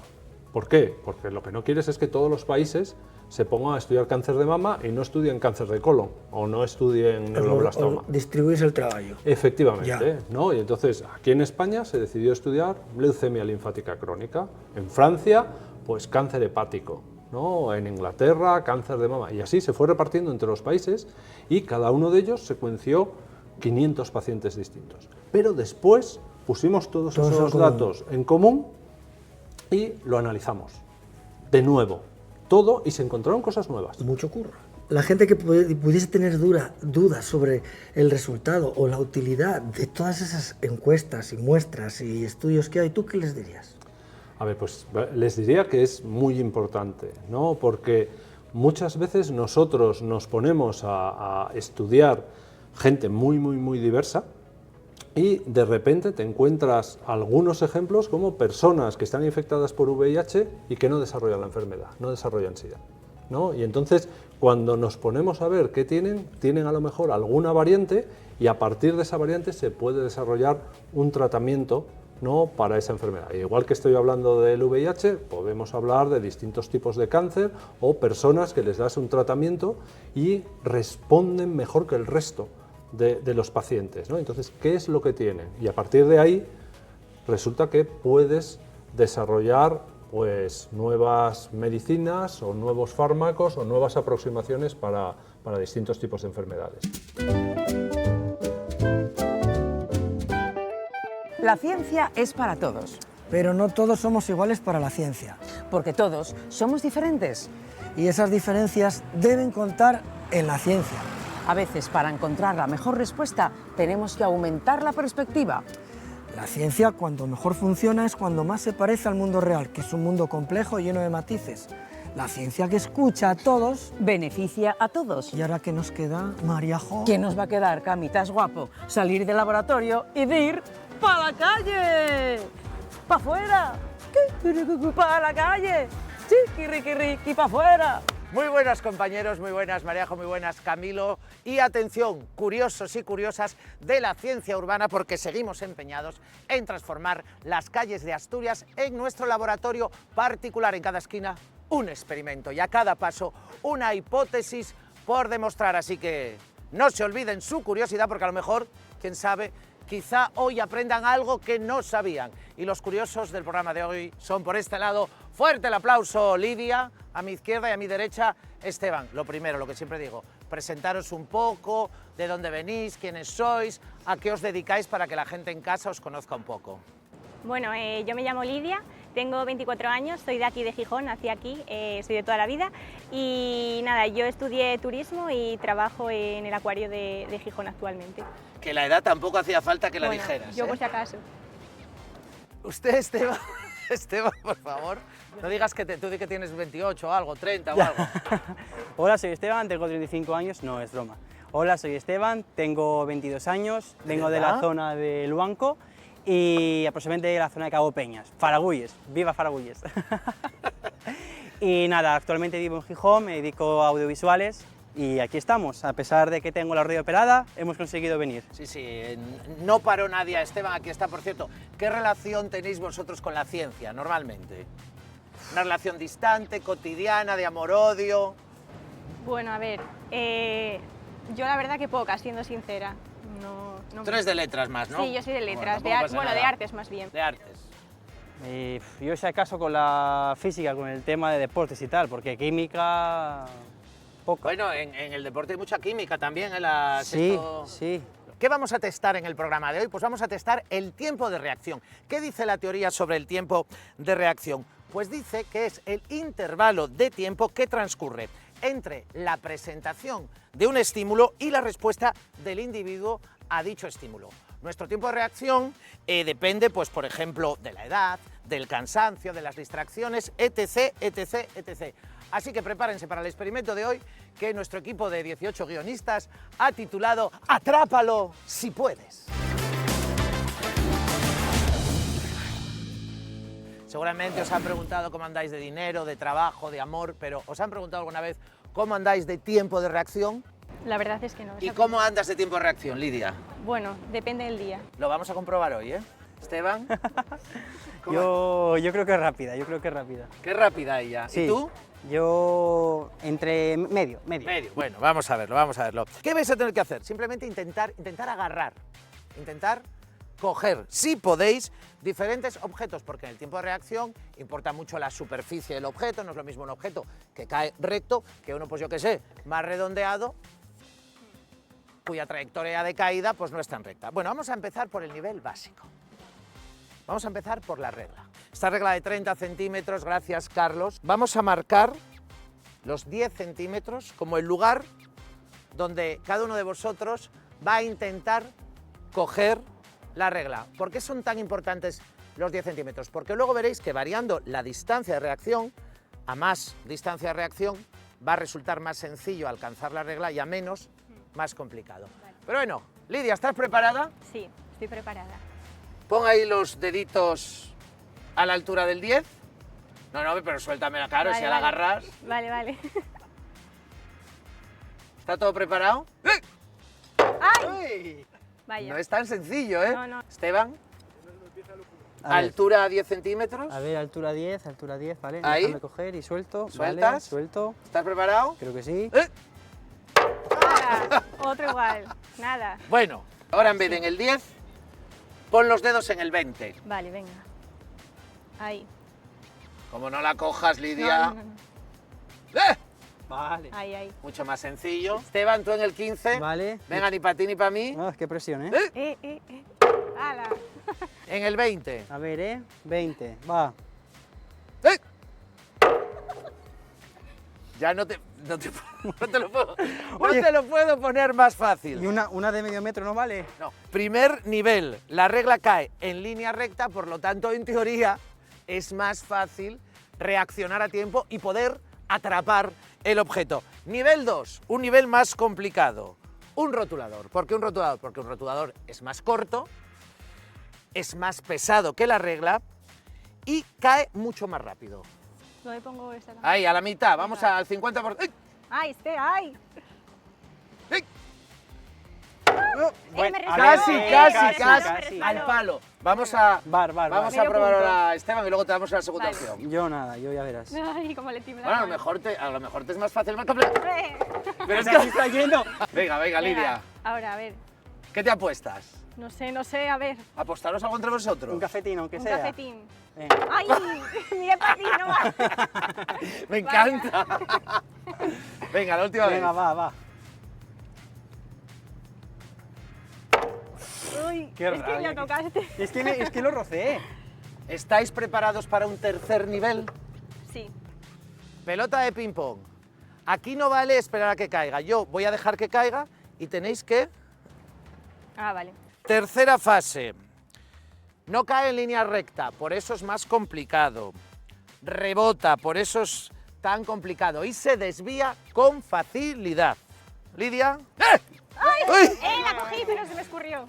¿Por qué? Porque lo que no quieres es que todos los países se pongan a estudiar cáncer de mama y no estudien cáncer de colon o no estudien neuroblastoma. O distribuirse el trabajo. Efectivamente, ¿no? Y entonces aquí en España se decidió estudiar leucemia linfática crónica, en Francia pues cáncer hepático, ¿no? En Inglaterra cáncer de mama, y así se fue repartiendo entre los países y cada uno de ellos secuenció 500 pacientes distintos. Pero después pusimos todos esos datos en común y lo analizamos de nuevo, todo, y se encontraron cosas nuevas. Mucho curro. La gente que pudiese tener dudas sobre el resultado o la utilidad de todas esas encuestas y muestras y estudios que hay, ¿tú qué les dirías? A ver, pues les diría que es muy importante, ¿no? Porque muchas veces nosotros nos ponemos a estudiar gente muy diversa, y de repente te encuentras algunos ejemplos como personas que están infectadas por VIH y que no desarrollan la enfermedad, no desarrollan SIDA, ¿no? Y entonces, cuando nos ponemos a ver qué tienen a lo mejor alguna variante, y a partir de esa variante se puede desarrollar un tratamiento, ¿no? Para esa enfermedad. Igual que estoy hablando del VIH, podemos hablar de distintos tipos de cáncer o personas que les das un tratamiento y responden mejor que el resto de los pacientes, ¿no? Entonces, ¿qué es lo que tienen? Y a partir de ahí resulta que puedes desarrollar pues nuevas medicinas o nuevos fármacos o nuevas aproximaciones para distintos tipos de enfermedades. La ciencia es para todos. Pero no todos somos iguales para la ciencia. Porque todos somos diferentes. Y esas diferencias deben contar en la ciencia. A veces, para encontrar la mejor respuesta, tenemos que aumentar la perspectiva. La ciencia, cuando mejor funciona, es cuando más se parece al mundo real, que es un mundo complejo y lleno de matices. La ciencia que escucha a todos beneficia a todos. ¿Y ahora qué nos queda, Mariajo? ¿Qué nos va a quedar, Camitas guapo? Salir del laboratorio y ir ¡para la calle! ¡Pa' afuera! ¡Para la calle! ¡Chiqui, pa' afuera! Muy buenas, compañeros, muy buenas, Mariajo, muy buenas, Camilo. Y atención, curiosos y curiosas de la ciencia urbana, porque seguimos empeñados en transformar las calles de Asturias en nuestro laboratorio particular. En cada esquina un experimento y a cada paso una hipótesis por demostrar. Así que no se olviden su curiosidad, porque a lo mejor, quién sabe, quizá hoy aprendan algo que no sabían. Y los curiosos del programa de hoy son por este lado. Fuerte el aplauso, Lidia, a mi izquierda, y a mi derecha, Esteban. Lo primero, lo que siempre digo, presentaros un poco, de dónde venís, quiénes sois, a qué os dedicáis, para que la gente en casa os conozca un poco. Bueno, yo me llamo Lidia, tengo 24 años, soy de aquí de Gijón, nací aquí, soy de toda la vida, y nada, yo estudié turismo y trabajo en el acuario de Gijón actualmente. Que la edad tampoco hacía falta que la dijeras. Yo por si acaso. Usted, Esteban, Esteban, por favor, no digas que tú di que tienes 28 o algo, 30 o algo. Hola, soy Esteban, tengo 35 años, no es broma. Hola, soy Esteban, tengo 22 años, vengo de la zona de Luanco y aproximadamente de la zona de Cabo Peñas, Faragüelles, viva Faragüelles. Y nada, actualmente vivo en Gijón, me dedico a audiovisuales y aquí estamos. A pesar de que tengo la rodilla operada, hemos conseguido venir. Sí, sí, no paró nadie. Esteban, aquí está, por cierto. ¿Qué relación tenéis vosotros con la ciencia, normalmente? ¿Una relación distante, cotidiana, de amor-odio? Bueno, a ver, yo la verdad que poca, siendo sincera. No... Tú eres de letras más, ¿no? Sí, yo soy de letras, bueno, de artes más bien. De artes. Yo si acaso con la física, con el tema de deportes y tal, porque química, poca. Bueno, en el deporte hay mucha química también, en la Sí, sexto- sí. ¿Qué vamos a testar en el programa de hoy? Pues vamos a testar el tiempo de reacción. ¿Qué dice la teoría sobre el tiempo de reacción? Pues dice que es el intervalo de tiempo que transcurre entre la presentación de un estímulo y la respuesta del individuo a dicho estímulo. Nuestro tiempo de reacción depende, pues, por ejemplo, de la edad, del cansancio, de las distracciones, etc, etc, etc. Así que prepárense para el experimento de hoy, que nuestro equipo de 18 guionistas ha titulado Atrápalo si puedes. Seguramente os han preguntado cómo andáis de dinero, de trabajo, de amor, pero ¿os han preguntado alguna vez cómo andáis de tiempo de reacción? La verdad es que no. ¿Y cómo andas de tiempo de reacción, Lidia? Bueno, depende del día. Lo vamos a comprobar hoy, ¿eh? Esteban. Yo creo que es rápida, Qué rápida ella. Sí. ¿Y tú? Yo entre medio. Medio. Bueno, vamos a verlo. ¿Qué vais a tener que hacer? Simplemente intentar agarrar, intentar coger, si podéis, diferentes objetos, porque en el tiempo de reacción importa mucho la superficie del objeto, no es lo mismo un objeto que cae recto que uno, pues yo qué sé, más redondeado, cuya trayectoria de caída pues no es tan recta. Bueno, vamos a empezar por el nivel básico. Vamos a empezar por la regla. Esta regla de 30 centímetros, gracias Carlos, vamos a marcar los 10 centímetros como el lugar donde cada uno de vosotros va a intentar coger la regla. ¿Por qué son tan importantes los 10 centímetros? Porque luego veréis que variando la distancia de reacción, a más distancia de reacción, va a resultar más sencillo alcanzar la regla y a menos, más complicado. Vale. Pero bueno, Lidia, ¿estás preparada? Sí, estoy preparada. Pon ahí los deditos a la altura del 10. No, pero suéltamela, claro, Vale, si la vale. agarras. Vale. ¿Está todo preparado? ¡Ay! Vaya. No es tan sencillo, ¿eh? No. Esteban, A ver. altura 10 centímetros. A ver, altura 10, ¿vale? Ahí. Déjame coger y suelto. ¿Sueltas? Vale, suelto. ¿Estás preparado? Creo que sí. Nada, otro igual. Nada. Bueno, ahora en vez de en el 10, pon los dedos en el 20. Vale, venga. Ahí. Como no la cojas, Lidia. No. ¡Eh! Vale. Ahí. Mucho más sencillo. Esteban, tú en el 15. Vale. Venga, ni para ti ni para mí. Ah, qué presión, ¿eh? ¡Hala! En el 20. A ver, 20. Va. ¡Eh! Ya no te lo puedo poner más fácil. ¿Y una de medio metro no vale? No. Primer nivel, la regla cae en línea recta, por lo tanto, en teoría, es más fácil reaccionar a tiempo y poder atrapar el objeto. Nivel 2, un nivel más complicado. Un rotulador. ¿Por qué un rotulador? Porque un rotulador es más corto, es más pesado que la regla y cae mucho más rápido. ¿Dónde pongo esta? Ahí, a la mitad, vamos al 50%. ¡Ay! ¡Ay, ay! ¡Ay! Bueno, me a Casi, ver, casi, al palo. Vamos a Bar. vamos a Medio probar punto. ahora a Esteban y luego te damos la segunda Vale. opción. Yo nada, yo ya verás. Ay, cómo le tiembla. Bueno, la a lo mano. mejor te es más fácil, más completo. Pero es Aquí que... está yendo. Venga, Lidia, Ahora, a ver. ¿qué te apuestas? No sé, a ver. ¿Apostaros algo entre vosotros? Un cafetín, aunque Un sea. cafetín. Venga. ¡Ay! Mira para ti, no va. Me encanta. Venga, la última Venga, vez. va. Uy, Qué es que rabia, lo tocaste. Es que lo rocé. ¿Estáis preparados para un tercer nivel? Sí. Pelota de ping-pong. Aquí no vale esperar a que caiga. Yo voy a dejar que caiga y tenéis que... Ah, vale. Tercera fase. No cae en línea recta, por eso es más complicado. Rebota, por eso es tan complicado. Y se desvía con facilidad. Lidia. ¡Eh! ¡Uy! La cogí, pero se me escurrió.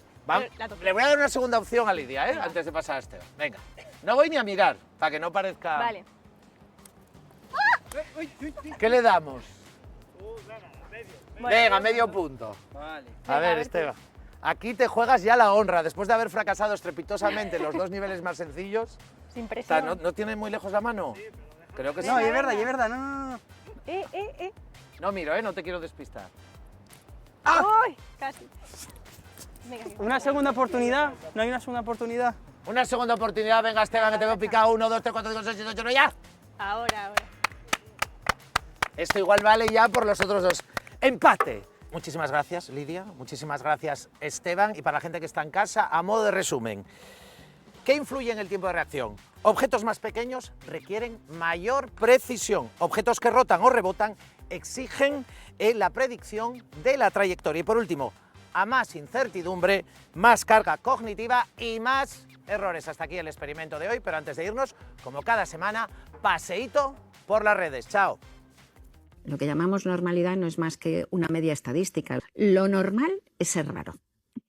La toqué. Le voy a dar una segunda opción a Lidia, ¿eh? Antes de pasar a Esteban. Venga. No voy ni a mirar, para que no parezca... Vale. ¿Qué le damos? Bueno, Venga, medio punto. Vale. A ver, ver tú. Esteban. Aquí te juegas ya la honra. Después de haber fracasado estrepitosamente en los dos niveles más sencillos. Sin O sea, presión. ¿no tiene muy lejos la mano? Creo que sí. No, y es Venga. verdad, no. No miro, ¿eh? No te quiero despistar. ¡Uy! Casi. Venga, Una segunda oportunidad. ¿No hay una segunda oportunidad? Una segunda oportunidad, venga Esteban, que te veo picado. 1, 2, 3, 4, 5, 6, 7, 8, 9, ya. Ahora. Esto igual vale ya por los otros dos. Empate. Muchísimas gracias, Lidia. Muchísimas gracias, Esteban. Y para la gente que está en casa, a modo de resumen, ¿qué influye en el tiempo de reacción? Objetos más pequeños requieren mayor precisión. Objetos que rotan o rebotan exigen la predicción de la trayectoria. Y por último, a más incertidumbre, más carga cognitiva y más errores. Hasta aquí el experimento de hoy, pero antes de irnos, como cada semana, paseíto por las redes. Chao. Lo que llamamos normalidad no es más que una media estadística. Lo normal es ser raro.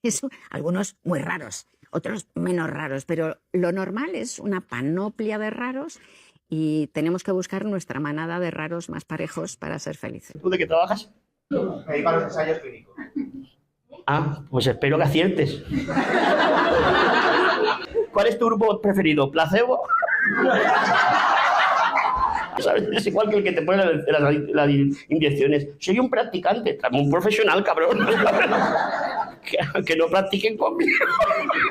Eso, algunos muy raros, otros menos raros, pero lo normal es una panoplia de raros y tenemos que buscar nuestra manada de raros más parejos para ser felices. ¿Tú de qué trabajas? Me dedico a los ensayos clínicos. Ah, pues espero que aciertes. ¿Cuál es tu grupo preferido? ¿Placebo? ¿Sabes? Es igual que el que te pone las inyecciones. Soy un practicante, un profesional, cabrón. Que no practiquen conmigo.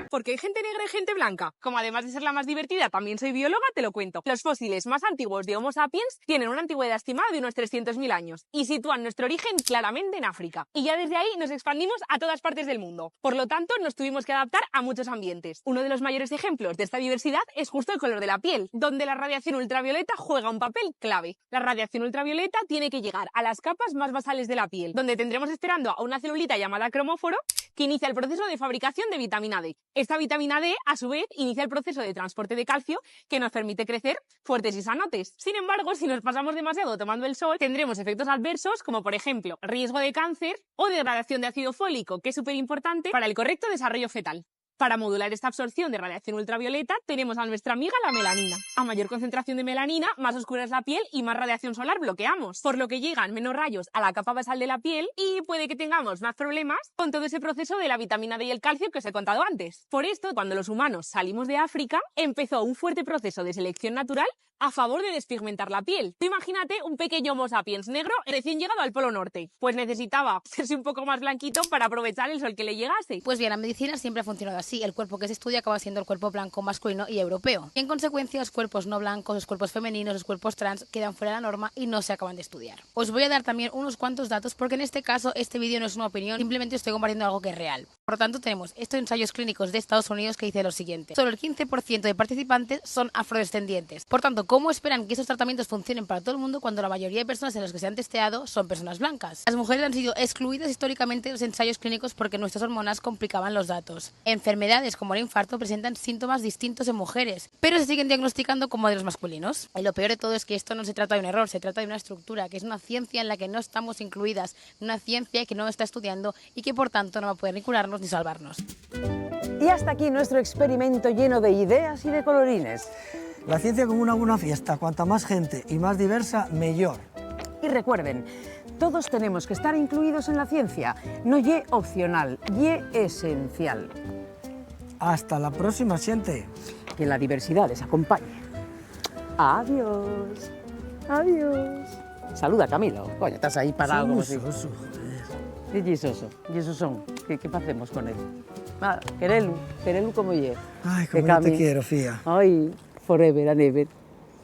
Porque hay gente negra y gente blanca. Como además de ser la más divertida, también soy bióloga, te lo cuento. Los fósiles más antiguos de Homo sapiens tienen una antigüedad estimada de unos 300.000 años y sitúan nuestro origen claramente en África. Y ya desde ahí nos expandimos a todas partes del mundo. Por lo tanto, nos tuvimos que adaptar a muchos ambientes. Uno de los mayores ejemplos de esta diversidad es justo el color de la piel, donde la radiación ultravioleta juega un papel clave. La radiación ultravioleta tiene que llegar a las capas más basales de la piel, donde tendremos esperando a una celulita llamada cromóforo que inicia el proceso de fabricación de vitamina D. Esta vitamina D, a su vez, inicia el proceso de transporte de calcio que nos permite crecer fuertes y sanotes. Sin embargo, si nos pasamos demasiado tomando el sol, tendremos efectos adversos como, por ejemplo, riesgo de cáncer o degradación de ácido fólico, que es súper importante para el correcto desarrollo fetal. Para modular esta absorción de radiación ultravioleta tenemos a nuestra amiga la melanina. A mayor concentración de melanina, más oscura es la piel y más radiación solar bloqueamos, por lo que llegan menos rayos a la capa basal de la piel y puede que tengamos más problemas con todo ese proceso de la vitamina D y el calcio que os he contado antes. Por esto, cuando los humanos salimos de África, empezó un fuerte proceso de selección natural a favor de despigmentar la piel. Tú imagínate un pequeño Homo sapiens negro recién llegado al Polo Norte. Pues necesitaba hacerse un poco más blanquito para aprovechar el sol que le llegase. Pues bien, la medicina siempre ha funcionado así. El cuerpo que se estudia acaba siendo el cuerpo blanco, masculino y europeo. Y en consecuencia, los cuerpos no blancos, los cuerpos femeninos, los cuerpos trans quedan fuera de la norma y no se acaban de estudiar. Os voy a dar también unos cuantos datos porque en este caso este vídeo no es una opinión, simplemente estoy compartiendo algo que es real. Por lo tanto, tenemos estos ensayos clínicos de Estados Unidos que dice lo siguiente. Solo el 15% de participantes son afrodescendientes. Por tanto, ¿cómo esperan que estos tratamientos funcionen para todo el mundo cuando la mayoría de personas en las que se han testeado son personas blancas? Las mujeres han sido excluidas históricamente de los ensayos clínicos porque nuestras hormonas complicaban los datos. Enfermedades como el infarto presentan síntomas distintos en mujeres, pero se siguen diagnosticando como de los masculinos. Y lo peor de todo es que esto no se trata de un error, se trata de una estructura, que es una ciencia en la que no estamos incluidas, una ciencia que no está estudiando y que por tanto no va a poder ni curarnos ni salvarnos. Y hasta aquí nuestro experimento lleno de ideas y de colorines. La ciencia como una buena fiesta, cuanta más gente y más diversa, mejor. Y recuerden, todos tenemos que estar incluidos en la ciencia, no ye opcional, ye esencial. Hasta la próxima, gente. Que la diversidad les acompañe. Adiós. Adiós. Saluda, Camilo. Coño, estás ahí parado. Soy muy como soso, joder. ¿Y soso? ¿Y eso son? ¿Qué hacemos con él? Nada, querelu como ye. Ay, como yo te quiero, fía. Ay, forever and ever.